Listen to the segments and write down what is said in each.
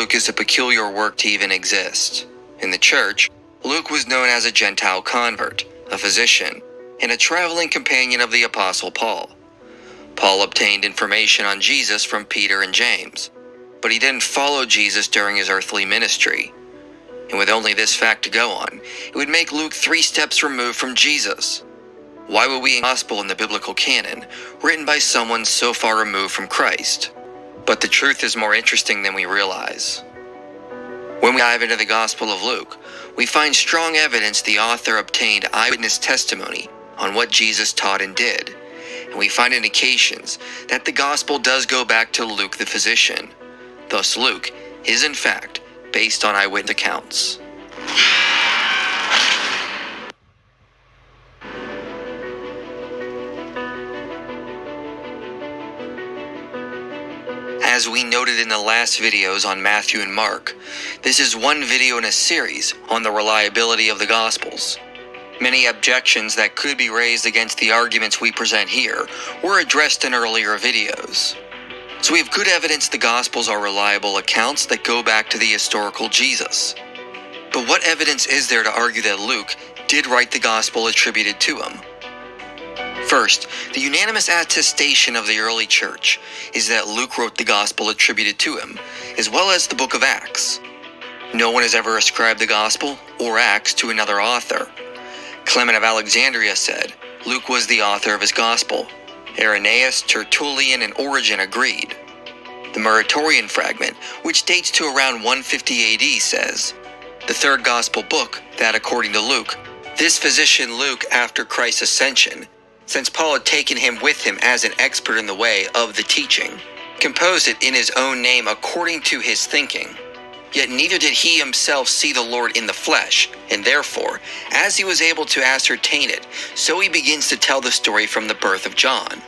Luke is a peculiar work to even exist. In the church, Luke was known as a Gentile convert, a physician, and a traveling companion of the Apostle Paul. Paul obtained information on Jesus from Peter and James, but he didn't follow Jesus during his earthly ministry. And with only this fact to go on, it would make Luke 3 steps removed from Jesus. Why would we gospel in the biblical canon, written by someone so far removed from Christ? But the truth is more interesting than we realize. When we dive into the Gospel of Luke, we find strong evidence the author obtained eyewitness testimony on what Jesus taught and did. And we find indications that the Gospel does go back to Luke the physician. Thus Luke is in fact based on eyewitness accounts. As we noted in the last videos on Matthew and Mark, this is one video in a series on the reliability of the Gospels. Many objections that could be raised against the arguments we present here were addressed in earlier videos. So we have good evidence the Gospels are reliable accounts that go back to the historical Jesus. But what evidence is there to argue that Luke did write the Gospel attributed to him? First, the unanimous attestation of the early church is that Luke wrote the Gospel attributed to him, as well as the book of Acts. No one has ever ascribed the Gospel or Acts to another author. Clement of Alexandria said Luke was the author of his Gospel. Irenaeus, Tertullian, and Origen agreed. The Muratorian fragment, which dates to around 150 AD, says, "The third Gospel book, that according to Luke, this physician Luke after Christ's ascension, since Paul had taken him with him as an expert in the way of the teaching, composed it in his own name according to his thinking. Yet neither did he himself see the Lord in the flesh, and therefore, as he was able to ascertain it, so he begins to tell the story from the birth of John."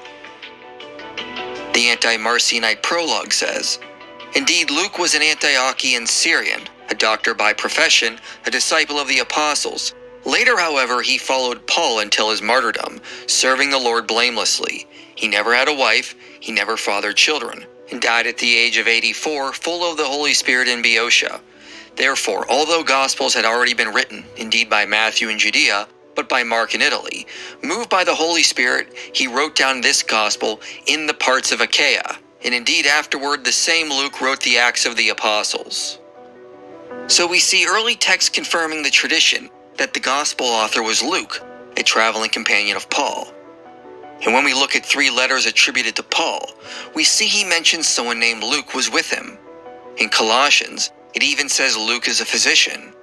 The anti-Marcionite prologue says, "Indeed, Luke was an Antiochian Syrian, a doctor by profession, a disciple of the apostles. Later, however, he followed Paul until his martyrdom, serving the Lord blamelessly. He never had a wife, he never fathered children, and died at the age of 84, full of the Holy Spirit in Boeotia. Therefore, although Gospels had already been written, indeed by Matthew in Judea, but by Mark in Italy, moved by the Holy Spirit, he wrote down this Gospel in the parts of Achaia, and indeed afterward the same Luke wrote the Acts of the Apostles." So we see early texts confirming the tradition that the Gospel author was Luke, a traveling companion of Paul. And when we look at 3 letters attributed to Paul, we see he mentions someone named Luke was with him. In Colossians, it even says Luke is a physician.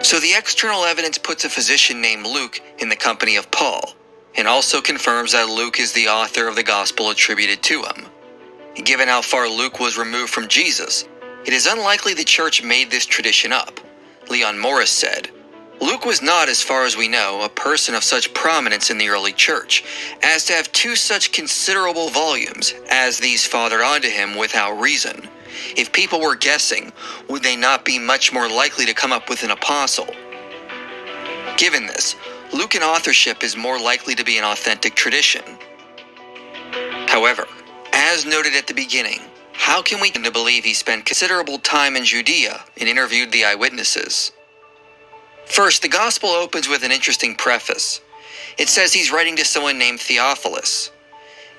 So the external evidence puts a physician named Luke in the company of Paul, and also confirms that Luke is the author of the Gospel attributed to him. And given how far Luke was removed from Jesus, it is unlikely the church made this tradition up. Leon Morris said, "Luke was not, as far as we know, a person of such prominence in the early church, as to have 2 such considerable volumes as these fathered onto him without reason. If people were guessing, would they not be much more likely to come up with an apostle?" Given this, Lucan authorship is more likely to be an authentic tradition. However, as noted at the beginning, how can we come to believe he spent considerable time in Judea and interviewed the eyewitnesses? First, the Gospel opens with an interesting preface. It says he's writing to someone named Theophilus.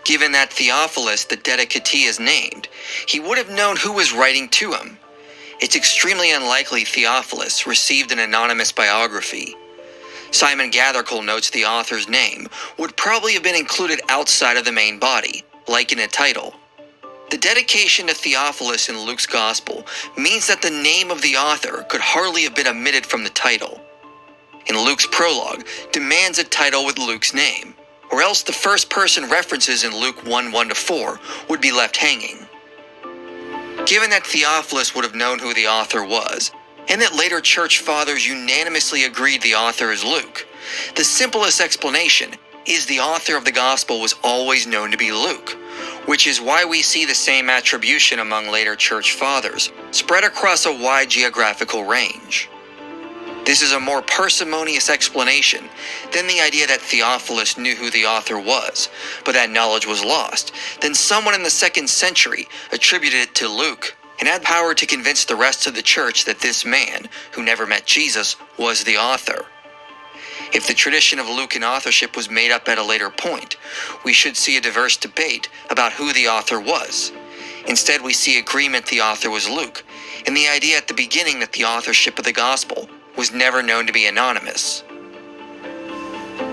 Given that Theophilus, the dedicatee, is named, he would have known who was writing to him. It's extremely unlikely Theophilus received an anonymous biography. Simon Gathercole notes the author's name would probably have been included outside of the main body, like in a title. The dedication to Theophilus in Luke's Gospel means that the name of the author could hardly have been omitted from the title. And Luke's prologue demands a title with Luke's name, or else the first person references in Luke 1:1-4 would be left hanging. Given that Theophilus would have known who the author was, and that later church fathers unanimously agreed the author is Luke, the simplest explanation is the author of the Gospel was always known to be Luke, which is why we see the same attribution among later church fathers, spread across a wide geographical range. This is a more parsimonious explanation than the idea that Theophilus knew who the author was, but that knowledge was lost. Then someone in the 2nd century attributed it to Luke, and had power to convince the rest of the church that this man, who never met Jesus, was the author. If the tradition of Lucan authorship was made up at a later point, we should see a diverse debate about who the author was. Instead, we see agreement the author was Luke, and the idea at the beginning that the authorship of the gospel was never known to be anonymous.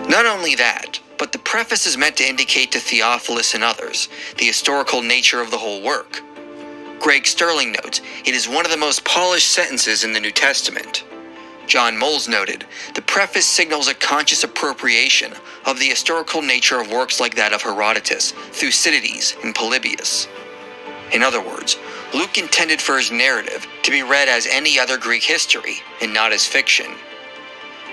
Not only that, but the preface is meant to indicate to Theophilus and others the historical nature of the whole work. Greg Sterling notes, it is one of the most polished sentences in the New Testament. John Moles noted, the preface signals a conscious appropriation of the historical nature of works like that of Herodotus, Thucydides, and Polybius. In other words, Luke intended for his narrative to be read as any other Greek history, and not as fiction.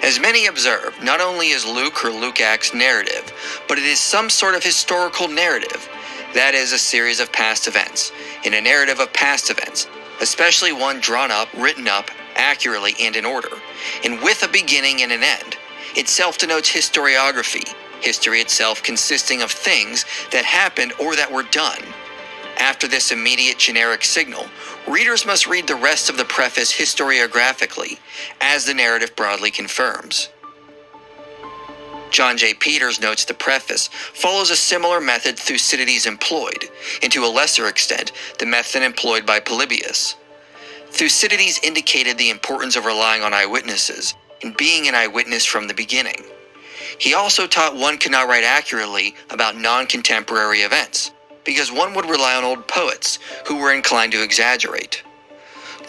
As many observe, not only is Luke or Luke Acts narrative, but it is some sort of historical narrative, that is, a series of past events, in a narrative of past events, especially one drawn up, written up, accurately and in order, and with a beginning and an end. Itself denotes historiography, history itself consisting of things that happened or that were done. After this immediate generic signal, readers must read the rest of the preface historiographically, as the narrative broadly confirms. John J. Peters notes the preface follows a similar method Thucydides employed, and to a lesser extent, the method employed by Polybius. Thucydides indicated the importance of relying on eyewitnesses and being an eyewitness from the beginning. He also taught one could not write accurately about non-contemporary events, because one would rely on old poets who were inclined to exaggerate.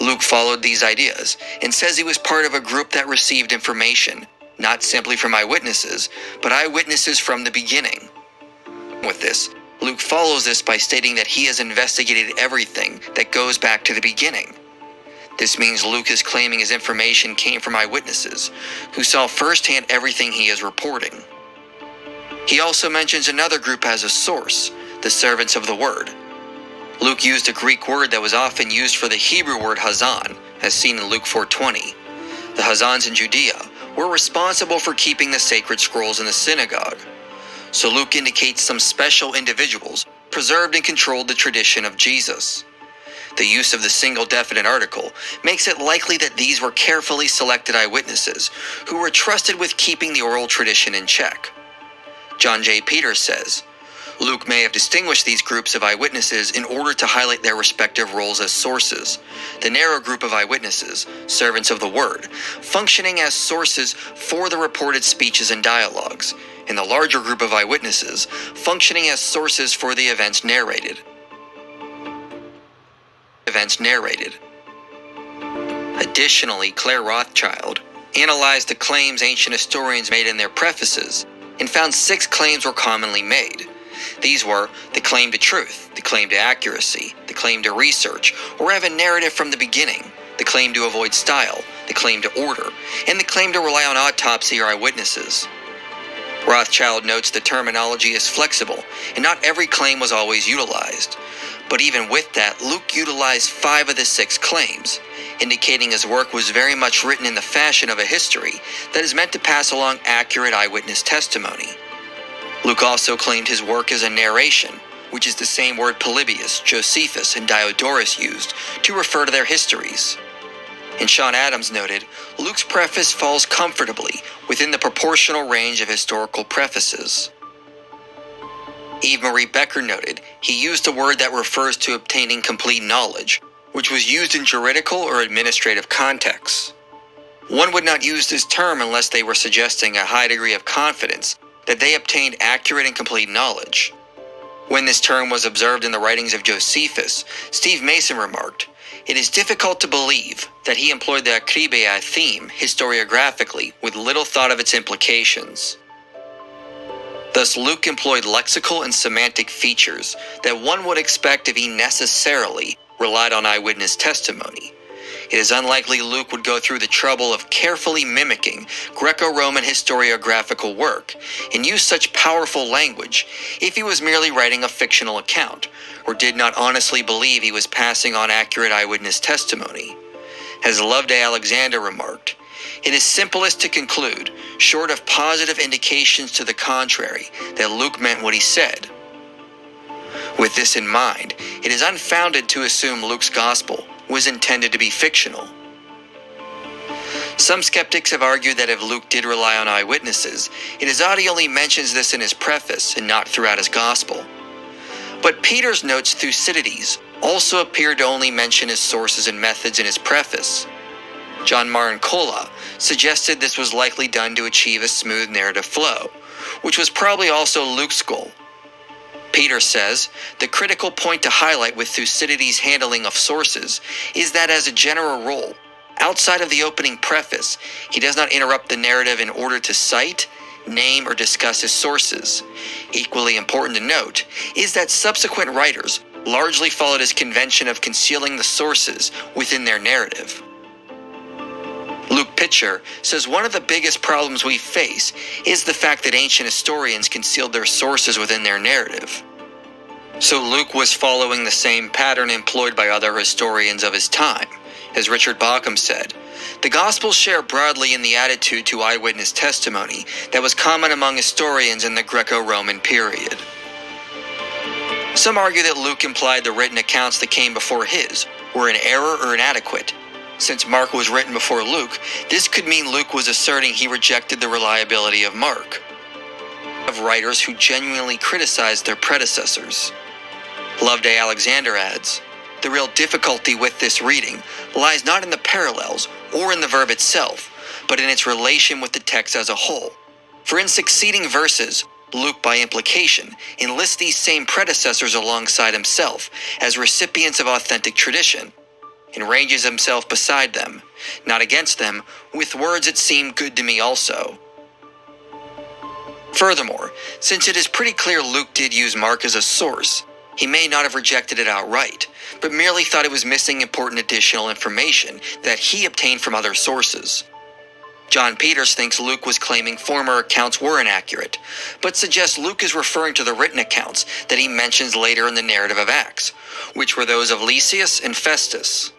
Luke followed these ideas and says he was part of a group that received information, not simply from eyewitnesses, but eyewitnesses from the beginning. With this, Luke follows this by stating that he has investigated everything that goes back to the beginning. This means Luke is claiming his information came from eyewitnesses, who saw firsthand everything he is reporting. He also mentions another group as a source, the servants of the word. Luke used a Greek word that was often used for the Hebrew word hazan, as seen in Luke 4:20. The hazans in Judea were responsible for keeping the sacred scrolls in the synagogue. So Luke indicates some special individuals preserved and controlled the tradition of Jesus. The use of the single definite article makes it likely that these were carefully selected eyewitnesses who were trusted with keeping the oral tradition in check. John J. Peters says, Luke may have distinguished these groups of eyewitnesses in order to highlight their respective roles as sources. The narrow group of eyewitnesses, servants of the word, functioning as sources for the reported speeches and dialogues, and the larger group of eyewitnesses functioning as sources for the events narrated. Additionally, Claire Rothschild analyzed the claims ancient historians made in their prefaces and found 6 claims were commonly made. These were the claim to truth, the claim to accuracy, the claim to research, or have a narrative from the beginning, the claim to avoid style, the claim to order, and the claim to rely on autopsy or eyewitnesses. Rothschild notes the terminology is flexible, and not every claim was always utilized. But even with that, Luke utilized 5 of the 6 claims, indicating his work was very much written in the fashion of a history that is meant to pass along accurate eyewitness testimony. Luke also claimed his work as a narration, which is the same word Polybius, Josephus, and Diodorus used to refer to their histories. And Sean Adams noted, Luke's preface falls comfortably within the proportional range of historical prefaces. Eve Marie Becker noted, he used a word that refers to obtaining complete knowledge, which was used in juridical or administrative contexts. One would not use this term unless they were suggesting a high degree of confidence that they obtained accurate and complete knowledge. When this term was observed in the writings of Josephus, Steve Mason remarked, it is difficult to believe that he employed the akribia theme historiographically with little thought of its implications. Thus, Luke employed lexical and semantic features that one would expect if he necessarily relied on eyewitness testimony. It is unlikely Luke would go through the trouble of carefully mimicking Greco-Roman historiographical work and use such powerful language if he was merely writing a fictional account, or did not honestly believe he was passing on accurate eyewitness testimony. As Loveday Alexander remarked, it is simplest to conclude, short of positive indications to the contrary, that Luke meant what he said. With this in mind, it is unfounded to assume Luke's gospel was intended to be fictional. Some skeptics have argued that if Luke did rely on eyewitnesses, it is odd he only mentions this in his preface and not throughout his gospel. But Peter's notes Thucydides also appear to only mention his sources and methods in his preface. John Martin suggested this was likely done to achieve a smooth narrative flow, which was probably also Luke's goal. Peter says, the critical point to highlight with Thucydides' handling of sources is that as a general rule, outside of the opening preface, he does not interrupt the narrative in order to cite, name, or discuss his sources. Equally important to note is that subsequent writers largely followed his convention of concealing the sources within their narrative. Luke Pitcher says one of the biggest problems we face is the fact that ancient historians concealed their sources within their narrative. So Luke was following the same pattern employed by other historians of his time. As Richard Bauckham said, the Gospels share broadly in the attitude to eyewitness testimony that was common among historians in the Greco-Roman period. Some argue that Luke implied the written accounts that came before his were in error or inadequate. Since Mark was written before Luke, this could mean Luke was asserting he rejected the reliability of Mark. Of writers who genuinely criticized their predecessors. Loveday Alexander adds, the real difficulty with this reading lies not in the parallels or in the verb itself, but in its relation with the text as a whole. For in succeeding verses, Luke, by implication, enlists these same predecessors alongside himself as recipients of authentic tradition, and ranges himself beside them, not against them, with words that seem good to me also. Furthermore, since it is pretty clear Luke did use Mark as a source, he may not have rejected it outright, but merely thought it was missing important additional information that he obtained from other sources. John Peters thinks Luke was claiming former accounts were inaccurate, but suggests Luke is referring to the written accounts that he mentions later in the narrative of Acts, which were those of Lysias and Festus.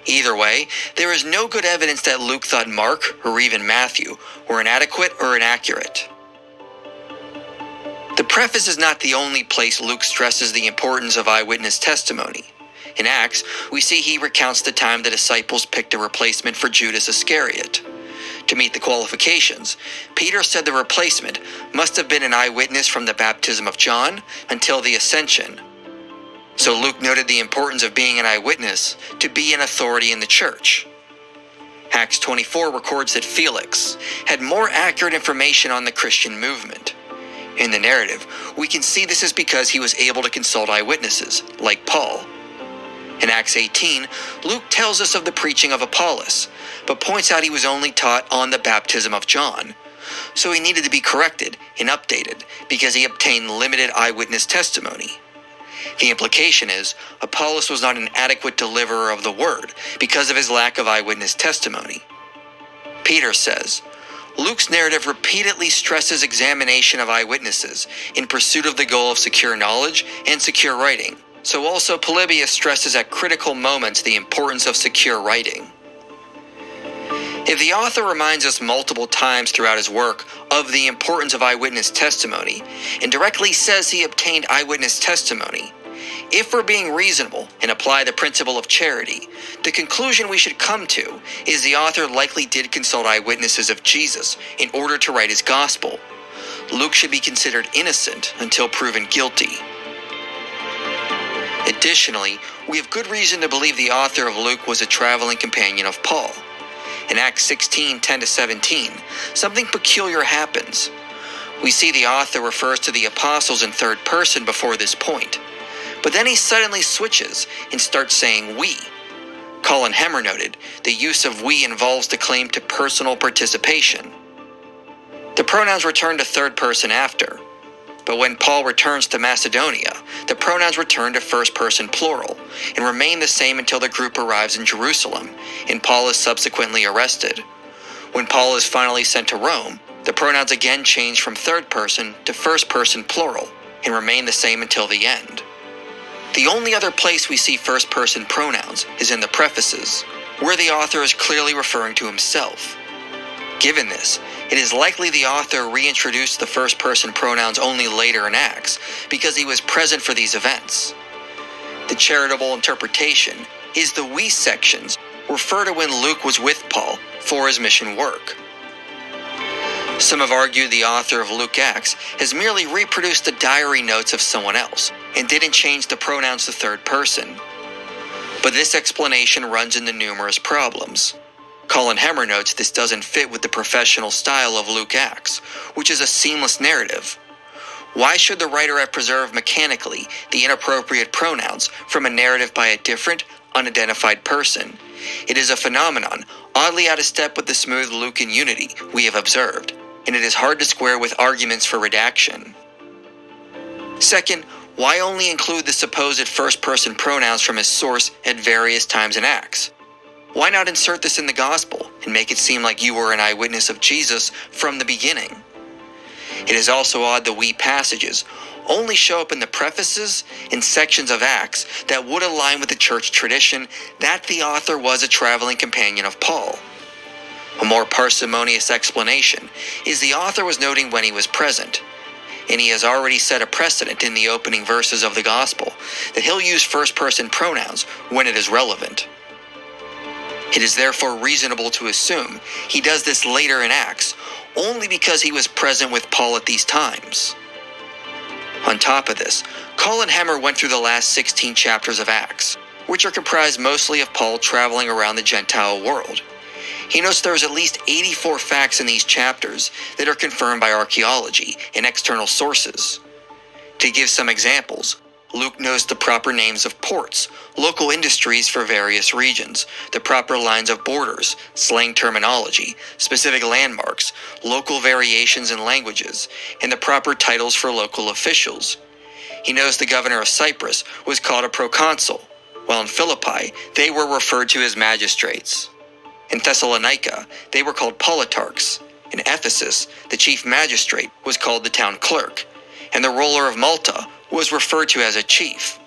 Either way, there is no good evidence that Luke thought Mark, or even Matthew, were inadequate or inaccurate. The preface is not the only place Luke stresses the importance of eyewitness testimony. In Acts, we see he recounts the time the disciples picked a replacement for Judas Iscariot. To meet the qualifications, Peter said the replacement must have been an eyewitness from the baptism of John until the ascension. So Luke noted the importance of being an eyewitness to be an authority in the church. Acts 24 records that Felix had more accurate information on the Christian movement. In the narrative, we can see this is because he was able to consult eyewitnesses, like Paul. In Acts 18, Luke tells us of the preaching of Apollos, but points out he was only taught on the baptism of John. So he needed to be corrected and updated because he obtained limited eyewitness testimony. The implication is Apollos was not an adequate deliverer of the word because of his lack of eyewitness testimony. Peter says, Luke's narrative repeatedly stresses examination of eyewitnesses in pursuit of the goal of secure knowledge and secure writing. So also Polybius stresses at critical moments the importance of secure writing. If the author reminds us multiple times throughout his work of the importance of eyewitness testimony, and directly says he obtained eyewitness testimony, if we're being reasonable and apply the principle of charity, the conclusion we should come to is the author likely did consult eyewitnesses of Jesus in order to write his gospel. Luke should be considered innocent until proven guilty. Additionally, we have good reason to believe the author of Luke was a traveling companion of Paul. In Acts 16, 10-17, something peculiar happens. We see the author refers to the apostles in third person before this point, but then he suddenly switches and starts saying we. Colin Hemmer noted, the use of we involves the claim to personal participation. The pronouns return to third person after, but when Paul returns to Macedonia, the pronouns return to first person plural and remain the same until the group arrives in Jerusalem and Paul is subsequently arrested. When Paul is finally sent to Rome, the pronouns again change from third person to first person plural and remain the same until the end. The only other place we see first person pronouns is in the prefaces, where the author is clearly referring to himself. Given this, It is likely the author reintroduced the first-person pronouns only later in Acts because he was present for these events. The charitable interpretation is the we sections refer to when Luke was with Paul for his mission work. Some have argued the author of Luke Acts has merely reproduced the diary notes of someone else and didn't change the pronouns to third person. But this explanation runs into numerous problems. Colin Hemmer notes this doesn't fit with the professional style of Luke Acts, which is a seamless narrative. Why should the writer have preserved mechanically the inappropriate pronouns from a narrative by a different, unidentified person? It is a phenomenon oddly out of step with the smooth Lucan unity we have observed, and it is hard to square with arguments for redaction. Second, why only include the supposed first-person pronouns from his source at various times in Acts? Why not insert this in the Gospel and make it seem like you were an eyewitness of Jesus from the beginning? It is also odd the we passages only show up in the prefaces and sections of Acts that would align with the church tradition that the author was a traveling companion of Paul. A more parsimonious explanation is the author was noting when he was present, and he has already set a precedent in the opening verses of the Gospel that he'll use first-person pronouns when it is relevant. It is therefore reasonable to assume he does this later in Acts only because he was present with Paul at these times. On top of this, Colin Hemmer went through the last 16 chapters of Acts, which are comprised mostly of Paul traveling around the Gentile world. He notes there is at least 84 facts in these chapters that are confirmed by archaeology and external sources. To give some examples, Luke knows the proper names of ports, local industries for various regions, the proper lines of borders, slang terminology, specific landmarks, local variations in languages, and the proper titles for local officials. He knows the governor of Cyprus was called a proconsul, while in Philippi they were referred to as magistrates. In Thessalonica, they were called politarchs. In Ephesus, the chief magistrate was called the town clerk, and the ruler of Malta was referred to as a chief.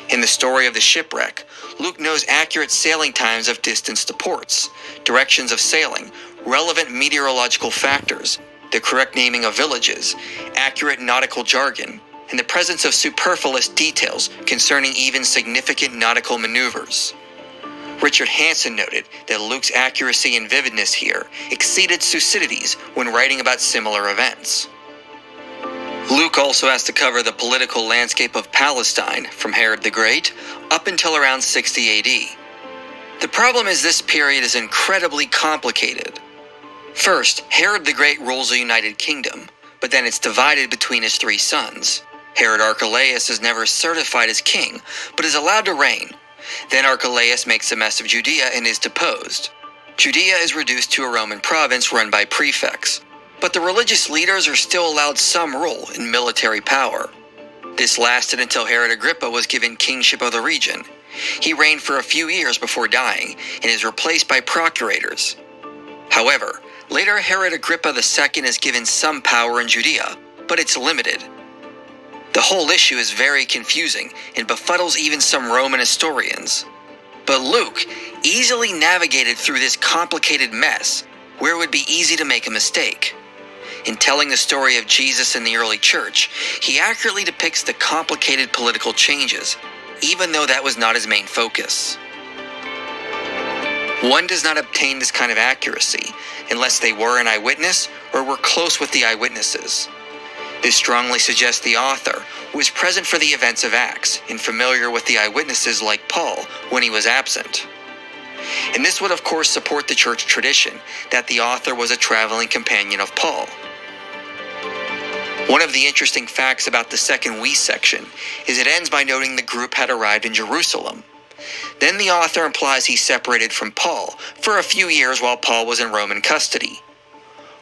In the story of the shipwreck, Luke knows accurate sailing times of distance to ports, directions of sailing, relevant meteorological factors, the correct naming of villages, accurate nautical jargon, and the presence of superfluous details concerning even significant nautical maneuvers. Richard Hansen noted that Luke's accuracy and vividness here exceeded Thucydides when writing about similar events. Luke also has to cover the political landscape of Palestine from Herod the Great up until around 60 AD. The problem is this period is incredibly complicated. First, Herod the Great rules a united kingdom, but then it's divided between his three sons. Herod Archelaus is never certified as king, but is allowed to reign. Then Archelaus makes a mess of Judea and is deposed. Judea is reduced to a Roman province run by prefects, but the religious leaders are still allowed some role in military power. This lasted until Herod Agrippa was given kingship of the region. He reigned for a few years before dying and is replaced by procurators. However, later Herod Agrippa II is given some power in Judea, but it's limited. The whole issue is very confusing and befuddles even some Roman historians. But Luke easily navigated through this complicated mess where it would be easy to make a mistake. In telling the story of Jesus in the early church, he accurately depicts the complicated political changes, even though that was not his main focus. One does not obtain this kind of accuracy unless they were an eyewitness or were close with the eyewitnesses. This strongly suggests the author was present for the events of Acts and familiar with the eyewitnesses like Paul when he was absent. And this would of course support the church tradition that the author was a traveling companion of Paul. One of the interesting facts about the second we section is it ends by noting the group had arrived in Jerusalem. Then the author implies he separated from Paul for a few years while Paul was in Roman custody.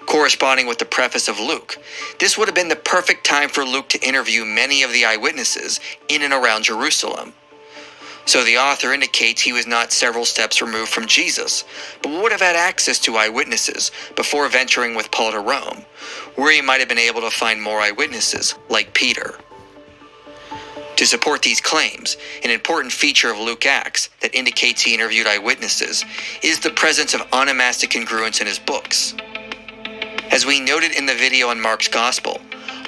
Corresponding with the preface of Luke, this would have been the perfect time for Luke to interview many of the eyewitnesses in and around Jerusalem. So the author indicates he was not several steps removed from Jesus, but would have had access to eyewitnesses before venturing with Paul to Rome, where he might have been able to find more eyewitnesses, like Peter. To support these claims, an important feature of Luke Acts that indicates he interviewed eyewitnesses is the presence of onomastic congruence in his books. As we noted in the video on Mark's Gospel,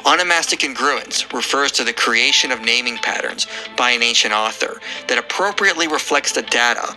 onomastic congruence refers to the creation of naming patterns by an ancient author that appropriately reflects the data